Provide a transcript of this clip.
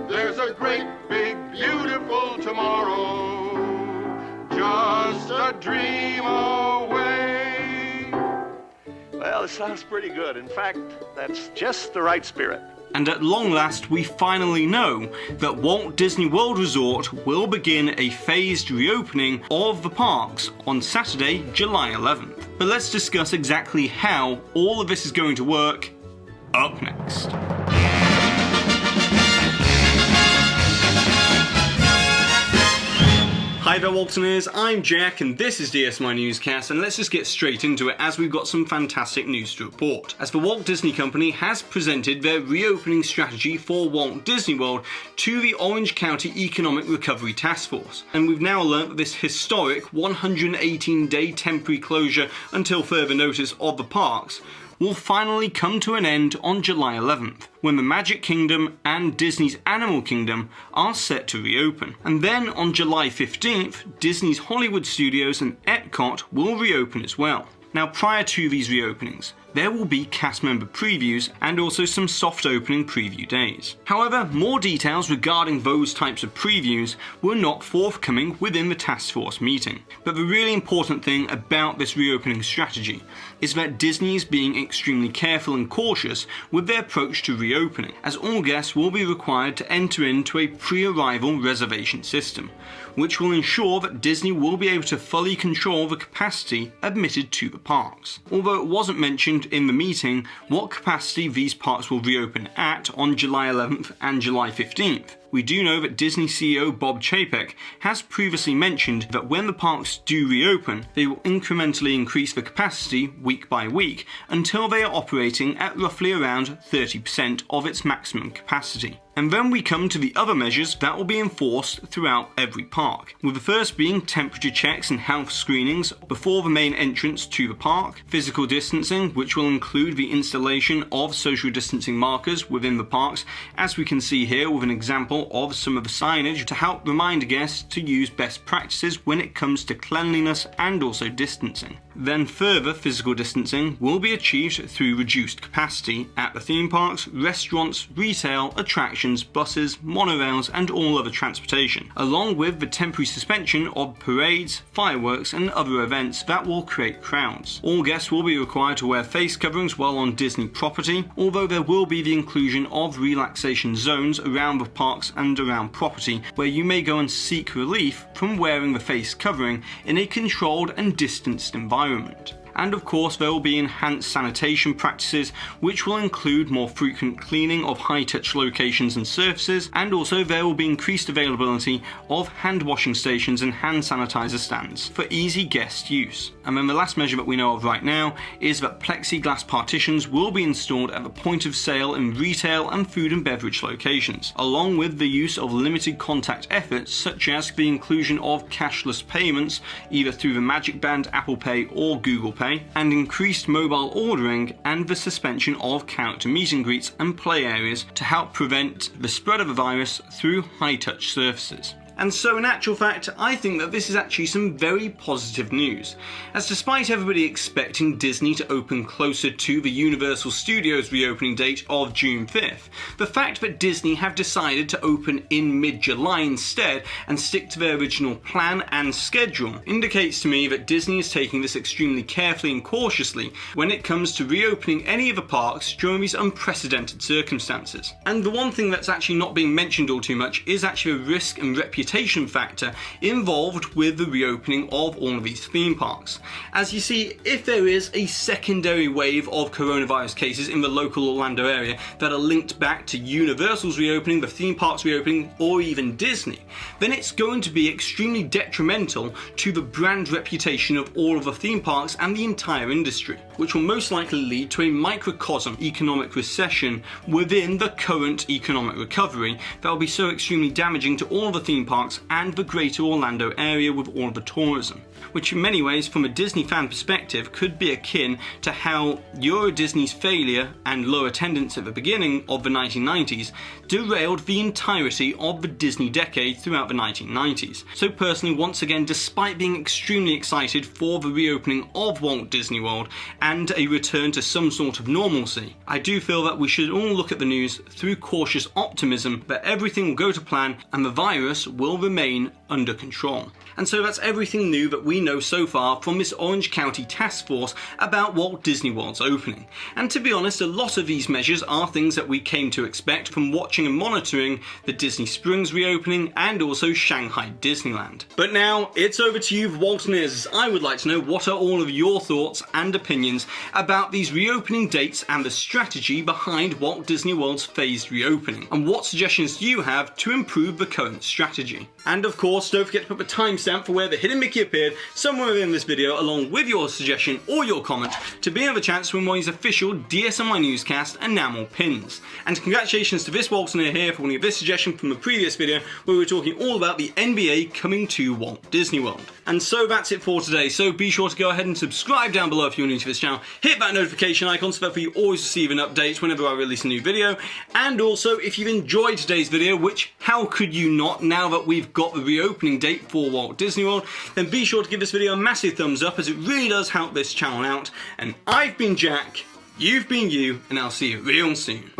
There's a great, big, beautiful tomorrow, just a dream away. Well, it sounds pretty good. In fact, that's just the right spirit. And at long last, we finally know that Walt Disney World Resort will begin a phased reopening of the parks on Saturday, July 11th. But let's discuss exactly how all of this is going to work up next. Hi there Waltoneers, I'm Jack and this is DSNY Newscast, and let's just get straight into it as we've got some fantastic news to report. As the Walt Disney Company has presented their reopening strategy for Walt Disney World to the Orange County Economic Recovery Task Force, and we've now learnt that this historic 118-day temporary closure until further notice of the parks will finally come to an end on July 11th, when the Magic Kingdom and Disney's Animal Kingdom are set to reopen. And then on July 15th, Disney's Hollywood Studios and Epcot will reopen as well. Now, prior to these reopenings, there will be cast member previews and also some soft opening preview days. However, more details regarding those types of previews were not forthcoming within the task force meeting. But the really important thing about this reopening strategy is that Disney is being extremely careful and cautious with their approach to reopening, as all guests will be required to enter into a pre-arrival reservation system, which will ensure that Disney will be able to fully control the capacity admitted to the parks. Although it wasn't mentioned in the meeting what capacity these parks will reopen at on July 11th and July 15th. We do know that Disney CEO Bob Chapek has previously mentioned that when the parks do reopen, they will incrementally increase the capacity week by week until they are operating at roughly around 30% of its maximum capacity. And then we come to the other measures that will be enforced throughout every park, with the first being temperature checks and health screenings before the main entrance to the park, physical distancing, which will include the installation of social distancing markers within the parks, as we can see here with an example of some of the signage to help remind guests to use best practices when it comes to cleanliness and also distancing. Then further physical distancing will be achieved through reduced capacity at the theme parks, restaurants, retail, attractions, buses, monorails and all other transportation, along with the temporary suspension of parades, fireworks and other events that will create crowds. All guests will be required to wear face coverings while on Disney property, although there will be the inclusion of relaxation zones around the parks and around property where you may go and seek relief from wearing the face covering in a controlled and distanced environment. And of course there will be enhanced sanitation practices, which will include more frequent cleaning of high-touch locations and surfaces, and also there will be increased availability of hand washing stations and hand sanitizer stands for easy guest use. And then the last measure that we know of right now is that plexiglass partitions will be installed at the point of sale in retail and food and beverage locations, along with the use of limited contact efforts such as the inclusion of cashless payments either through the Magic Band, Apple Pay or Google Pay, and increased mobile ordering and the suspension of character meet and greets and play areas to help prevent the spread of the virus through high-touch surfaces. And so in actual fact, I think that this is actually some very positive news, as despite everybody expecting Disney to open closer to the Universal Studios reopening date of June 5th, the fact that Disney have decided to open in mid-July instead and stick to their original plan and schedule indicates to me that Disney is taking this extremely carefully and cautiously when it comes to reopening any of the parks during these unprecedented circumstances. And the one thing that's actually not being mentioned all too much is actually the risk and reputation factor involved with the reopening of all of these theme parks. As you see, if there is a secondary wave of coronavirus cases in the local Orlando area that are linked back to Universal's reopening, the theme parks reopening, or even Disney, then it's going to be extremely detrimental to the brand reputation of all of the theme parks and the entire industry, which will most likely lead to a microcosm economic recession within the current economic recovery that will be so extremely damaging to all of the theme parks and the greater Orlando area with all of the tourism. which in many ways from a Disney fan perspective could be akin to how Euro Disney's failure and low attendance at the beginning of the 1990s derailed the entirety of the Disney decade throughout the 1990s. So personally, once again, despite being extremely excited for the reopening of Walt Disney World and a return to some sort of normalcy, I do feel that we should all look at the news through cautious optimism that everything will go to plan and the virus will remain under control. And so that's everything new that we know so far from this Orange County task force about Walt Disney World's opening. And to be honest, a lot of these measures are things that we came to expect from watching and monitoring the Disney Springs reopening and also Shanghai Disneyland. But now it's over to you, Waltoniers. I would like to know, what are all of your thoughts and opinions about these reopening dates and the strategy behind Walt Disney World's phased reopening? And what suggestions do you have to improve the current strategy? And of course, don't forget to put the timestamp for where the hidden Mickey appeared somewhere within this video, along with your suggestion or your comment, to be able a chance to win one of these official DSNY Newscast enamel pins. And congratulations to this Waltoner here for winning this suggestion from the previous video where we were talking all about the NBA coming to Walt Disney World. And so that's it for today, so be sure to go ahead and subscribe down below if you're new to this channel, hit that notification icon so that you always receive an update whenever I release a new video, and also if you've enjoyed today's video, which how could you not now that we've got the reopening date for Walt Disney World, then be sure to give this video a massive thumbs up as it really does help this channel out. And I've been Jack, you've been you, and I'll see you real soon.